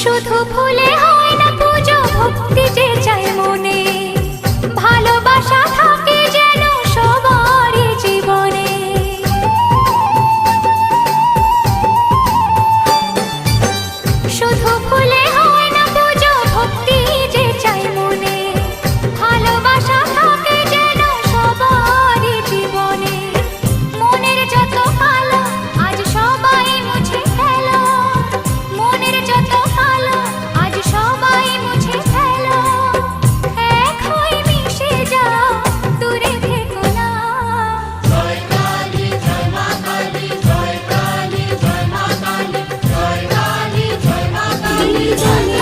শুধু ফুলে হয় না পুজো, ভক্তি যে চাই মনে, ভালোবাসা থাকে যেন সবারই জীবনে। শুধু ফুলে হয় না পুজো, ভক্তি যে চাই মনে, ভালোবাসা থাকে যেন সবারই জীবনে। মনের যত কালো আজ সবাই মুছে ফেলো, মনের যত কালো আজ সবাই মুছে ফেলো। এক হয়ে মিশে যাও, দূরে থেকো না। জয় কালী জয় মা কালী, জয় কালী জয় মা কালী, জয় কালী জয় মা কালী।